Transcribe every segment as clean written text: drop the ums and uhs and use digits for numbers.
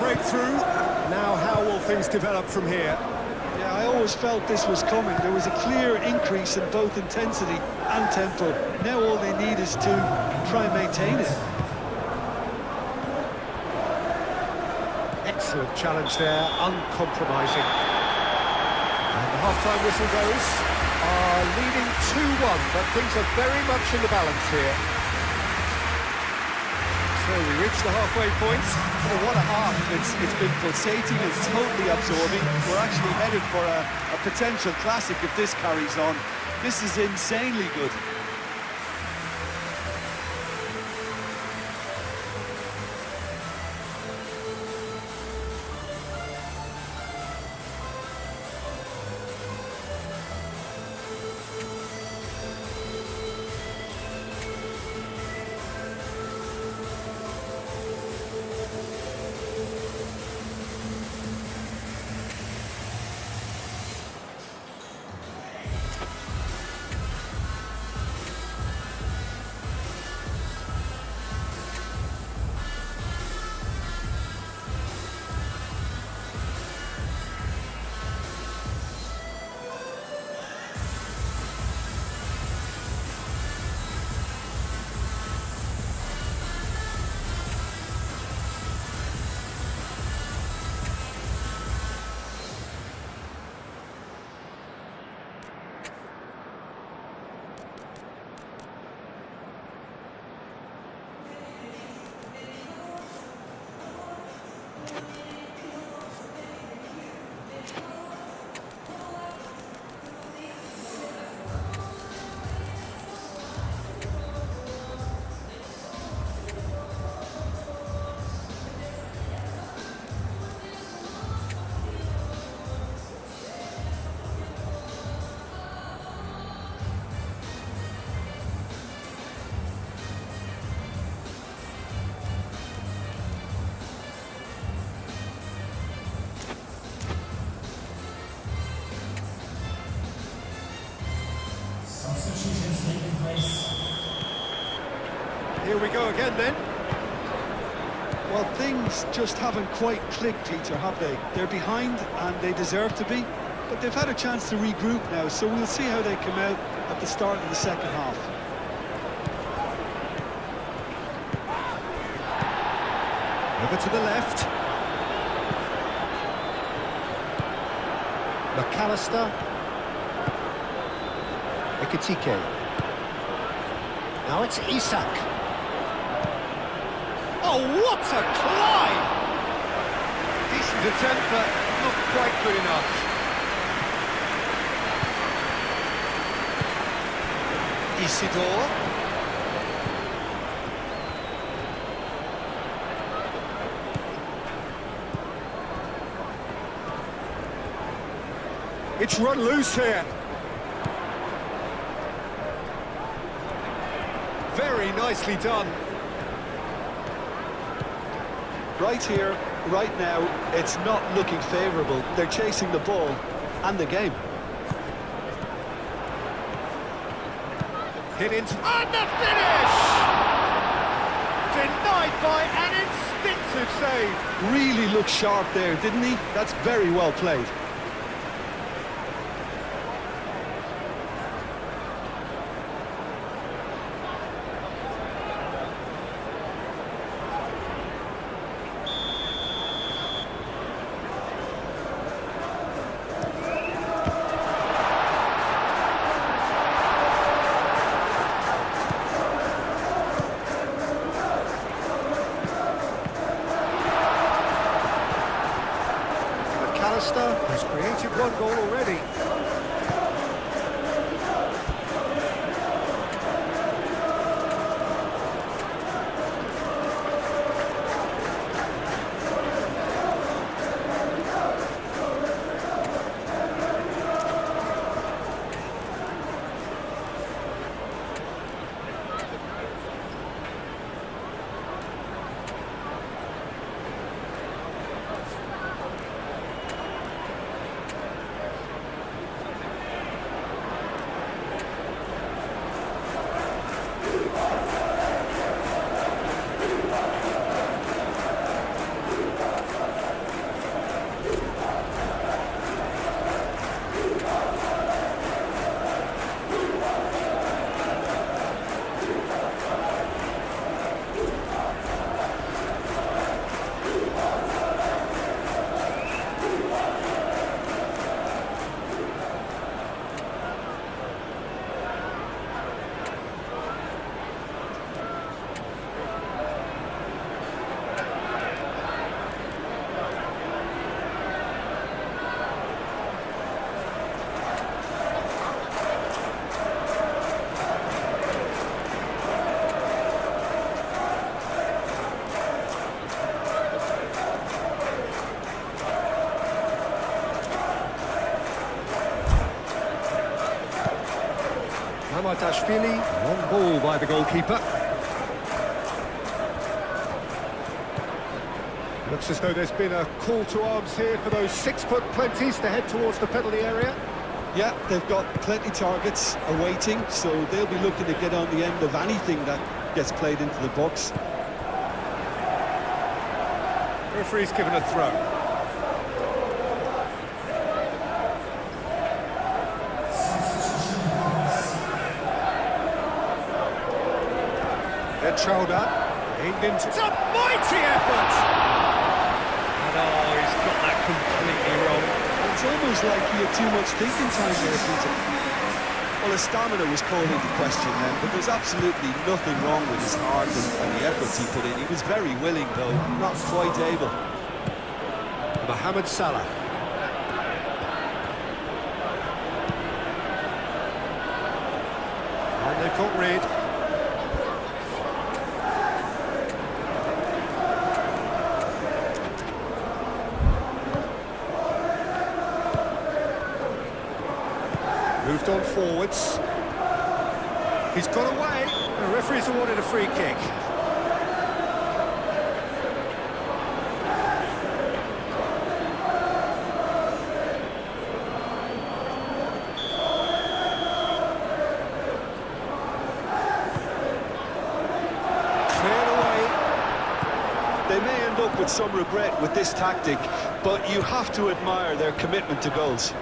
breakthrough. Now how will things develop from here? Yeah, I always felt this was coming. There was a clear increase in both intensity and tempo. Now all they need is to try and maintain it. Excellent challenge there, uncompromising. And the half-time whistle goes. Leading 2-1, but things are very much in the balance here. So we reach the halfway point. Oh, what a half. It's been pulsating and totally absorbing. We're actually headed for a potential classic if this carries on. This is insanely good. Substitutions taking place. Here we go again then. Well, things just haven't quite clicked, Peter, have they? They're behind and they deserve to be, but they've had a chance to regroup now, so we'll see how they come out at the start of the second half. Over to the left. McAllister. Ekitike. Now it's Isak. Oh, what a climb! Decent attempt, but not quite good enough. Isidore. It's run loose here. Very nicely done. Right here, right now, it's not looking favourable. They're chasing the ball and the game. Hit into... And the finish! Denied by an instinctive save. Really looked sharp there, didn't he? That's very well played. Has created one goal already. Mamadashvili, long ball by the goalkeeper. Looks as though there's been a call to arms here for those 6-foot plenties to head towards the penalty area. Yeah, they've got plenty targets awaiting, so they'll be looking to get on the end of anything that gets played into the box. Referee's given a throw. They're trailed up. It's a mighty effort! And oh, he's got that completely wrong. It's almost like he had too much thinking time there, Peter. Well, his stamina was called into question then, but there's absolutely nothing wrong with his heart and the efforts he put in. He was very willing, though, not quite able. Mohamed Salah. And they've got rid. Moved on forwards. He's got away. The referee's awarded a free kick. Cleared away. They may end up with some regret with this tactic, but you have to admire their commitment to goals.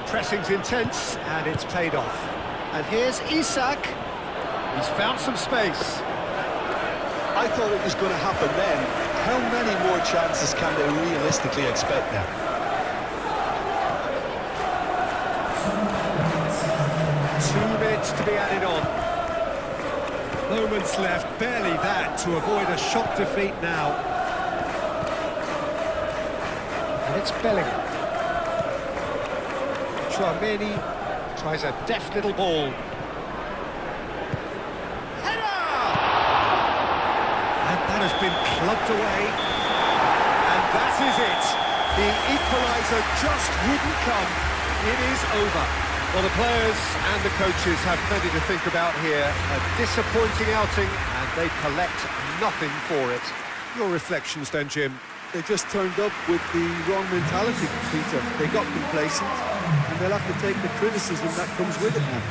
Pressing's intense, and it's paid off. And here's Isak. He's found some space. I thought it was going to happen then. How many more chances can they realistically expect now? Minutes to be added on. Moments left, barely that, to avoid a shock defeat now. And it's Bellingham. Chouameni tries a deft little ball. Header! And that has been clubbed away. And that is it. The equaliser just wouldn't come. It is over. Well, the players and the coaches have plenty to think about here. A disappointing outing, and they collect nothing for it. Your reflections then, Jim? They just turned up with the wrong mentality, Peter. They got complacent, and they'll have to take the criticism that comes with it now.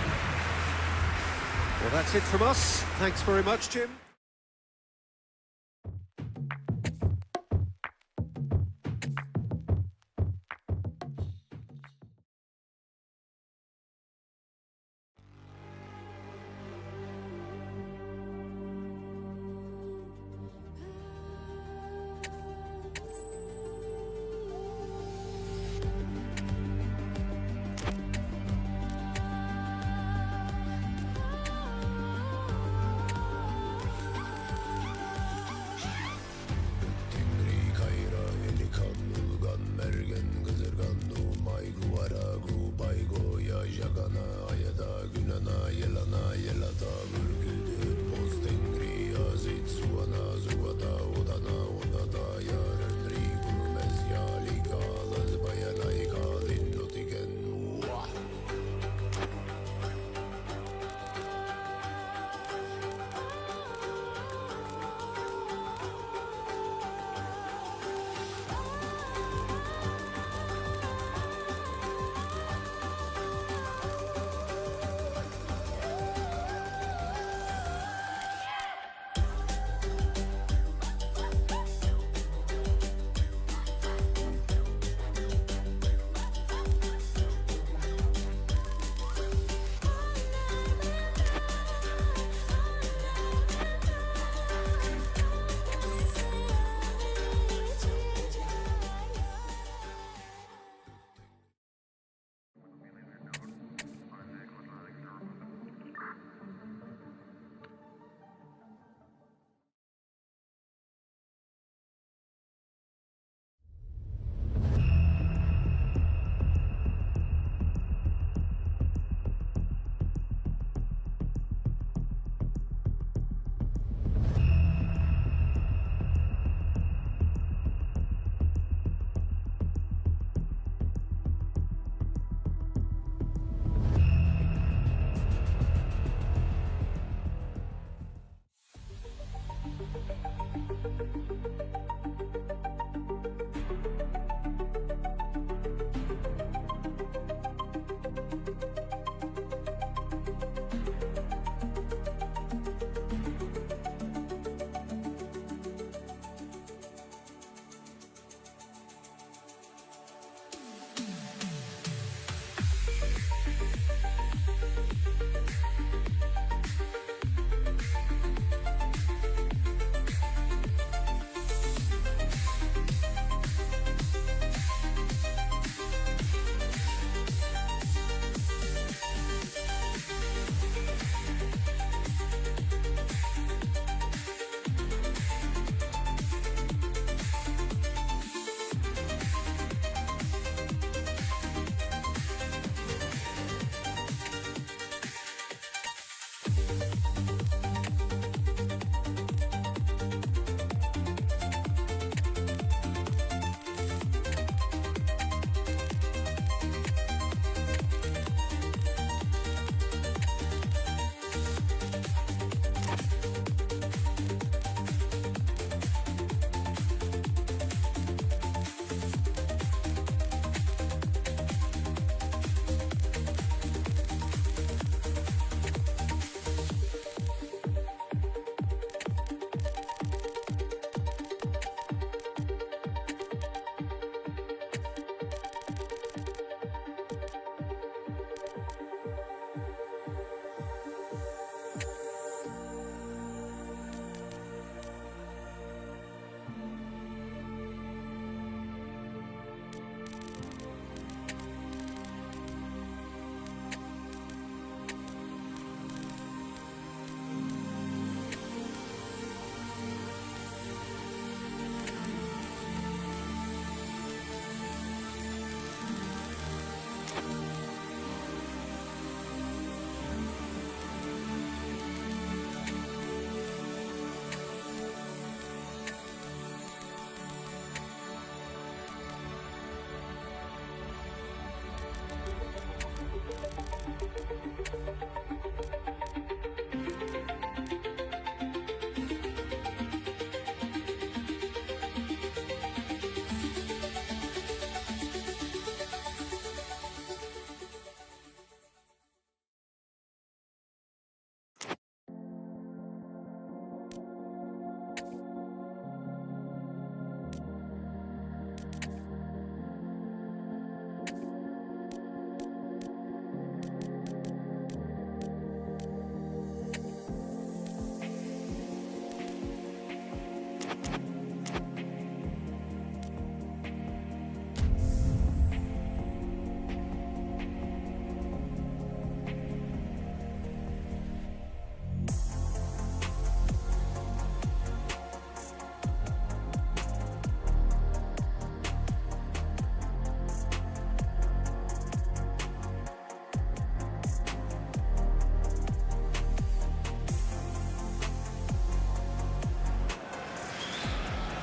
Well, that's it from us. Thanks very much, Jim.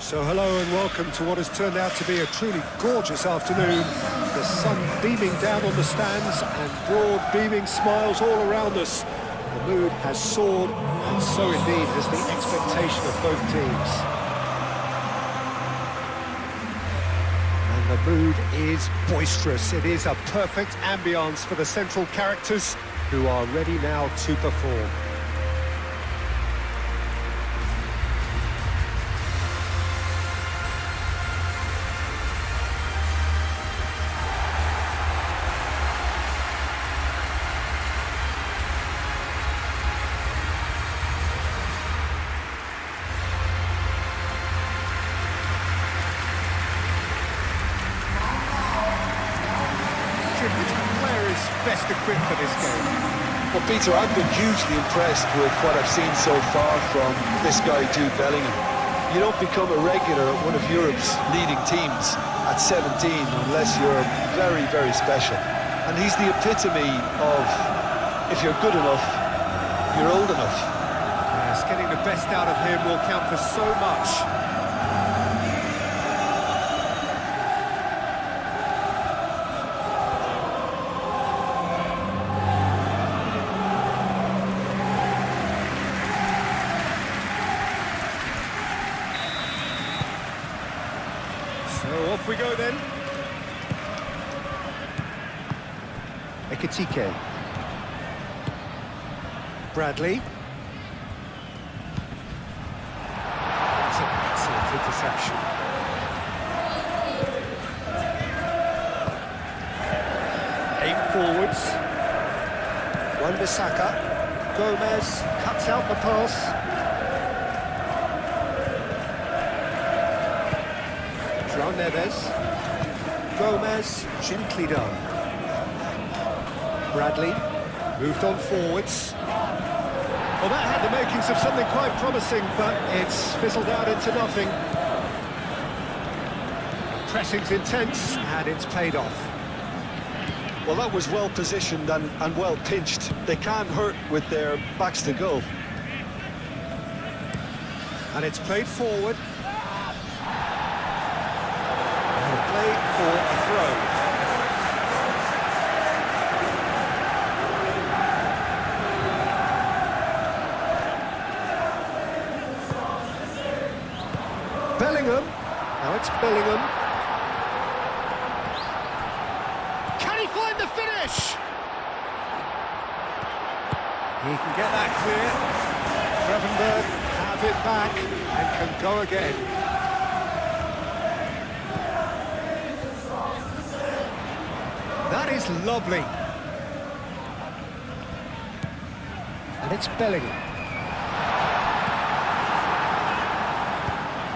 So hello and welcome to what has turned out to be a truly gorgeous afternoon. The sun beaming down on the stands and broad beaming smiles all around us. The mood has soared, and so indeed has the expectation of both teams. And the mood is boisterous. It is a perfect ambience for the central characters who are ready now to perform. Which player is best equipped for this game? Well, Peter, I've been hugely impressed with what I've seen so far from this guy, Jude Bellingham. You don't become a regular at one of Europe's leading teams at 17 unless you're very, very special. And he's the epitome of, if you're good enough, you're old enough. Yes, getting the best out of him will count for so much. So off we go then. Ekitike. Bradley. That's an excellent interception. Aim forwards. Wan-Bissaka. Gomez cuts out the pass. João Neves. Gomez, gently done. Bradley, moved on forwards. Well, that had the makings of something quite promising, but it's fizzled out into nothing. Pressing's intense, and it's paid off. Well, that was well positioned and well pinched. They can't hurt with their backs to goal. And it's played forward. Play for a throw. Bellingham. Now it's Bellingham. Can he find the finish? He can get that clear. Gravenberg have it back and can go again. That is lovely. And it's Bellingham.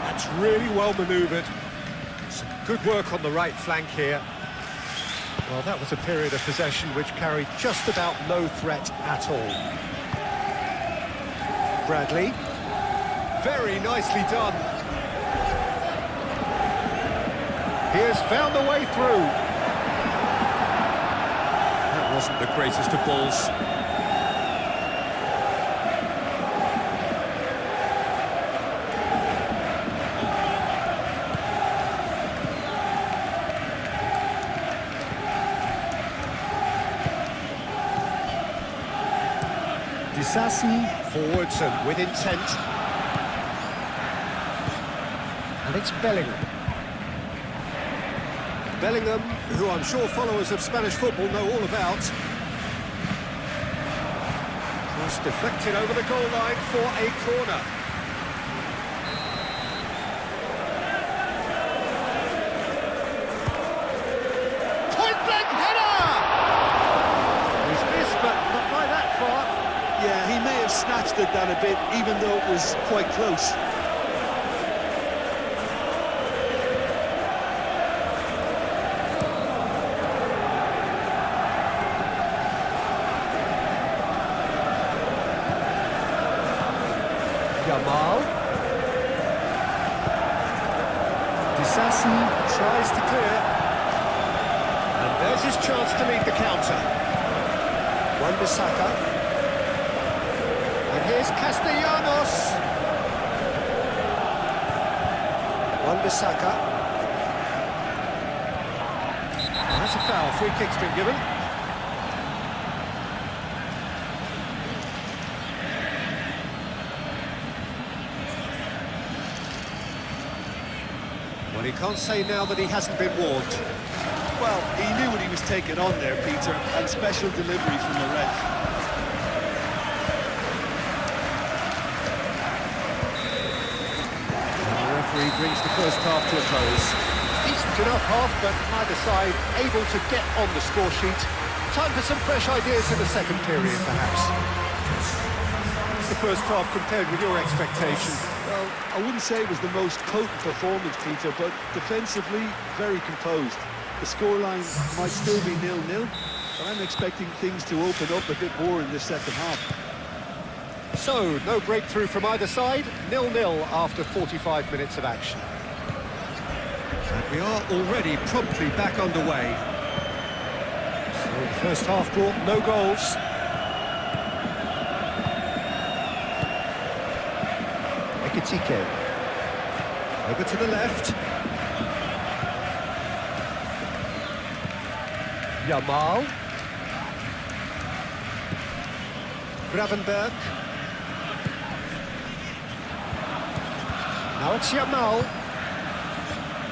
That's really well manoeuvred. Some good work on the right flank here. Well, that was a period of possession which carried just about no threat at all. Bradley. Very nicely done. He has found a way through. Wasn't the greatest of balls. Disasi forwards and with intent. And it's Bellingham. Bellingham, who I'm sure followers of Spanish football know all about. Cross deflected over the goal line for a corner. Point-blank header! He's missed, but not by that far. Yeah, he may have snatched it down a bit, even though it was quite close. Yamal. Disasi tries to clear. And there's his chance to lead the counter. Wan-Bissaka. And here's Castellanos. Wan-Bissaka. Oh, that's a foul. Free kick's been given. Well, he can't say now that he hasn't been warned. Well, he knew what he was taking on there, Peter, and special delivery from the ref. And the referee brings the first half to a close. Decent enough half, but neither side able to get on the score sheet. Time for some fresh ideas in the second period, perhaps. The first half compared with your expectation. Well, I wouldn't say it was the most potent performance, Peter, but defensively, very composed. The scoreline might still be 0-0, but I'm expecting things to open up a bit more in the second half. So, no breakthrough from either side, 0-0 after 45 minutes of action. And we are already promptly back underway. So, the first half brought no goals. Ekitike. Over to the left. Yamal. Gravenberg. Now it's Yamal.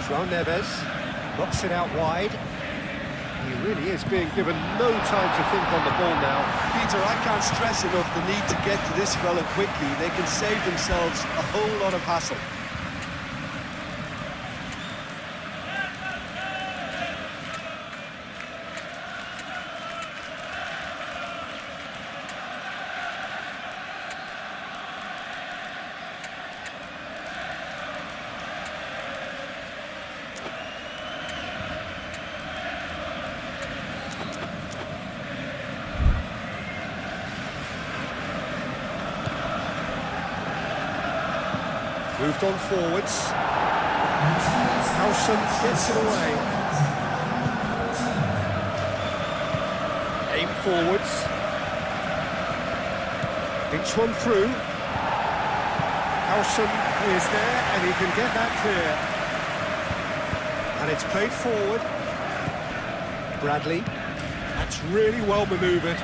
João Neves knocks it out wide. He really is being given no time to think on the ball now. Peter, I can't stress enough the need to get to this fella quickly. They can save themselves a whole lot of hassle. Moved on forwards. Howson gets it away. Aim forwards. Pinch one through. Howson is there and he can get that clear. And it's played forward. Bradley. That's really well manoeuvred.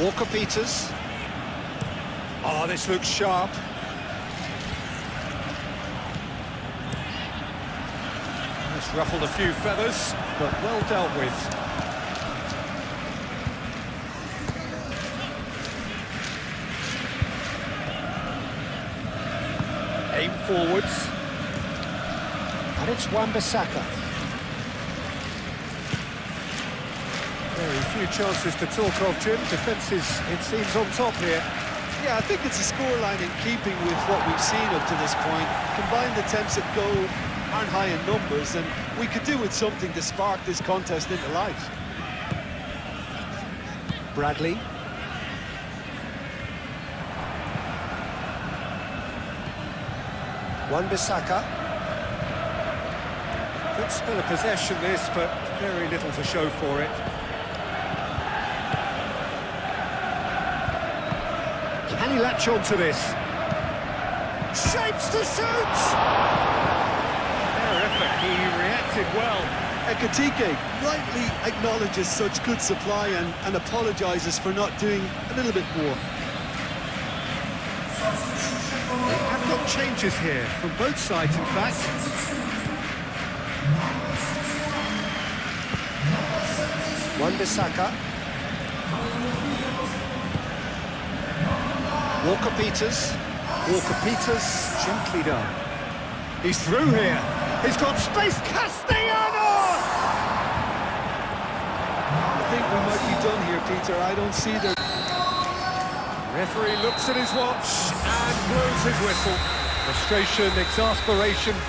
Walker-Peters. Oh, this looks sharp. It's ruffled a few feathers, but well dealt with. Aim forwards. And it's Wan-Bissaka. Very few chances to talk of, Jim. Defence is, it seems, on top here. Yeah, I think it's a scoreline in keeping with what we've seen up to this point. Combined attempts at goal aren't high in numbers, and we could do with something to spark this contest into life. Bradley. Wan-Bissaka. Good spell of possession this, but very little to show for it. Can he latch on to this? Shapes to shoot! Fair effort, he reacted well. Ekitike rightly acknowledges such good supply and apologises for not doing a little bit more. We have got changes here, from both sides in fact. Wan-Bissaka. Walker-Peters. Walker-Peters, gently done. He's through here. He's got space. Castellanos! I think we might be done here, Peter. I don't see the... Referee looks at his watch and blows his whistle. Frustration, exasperation.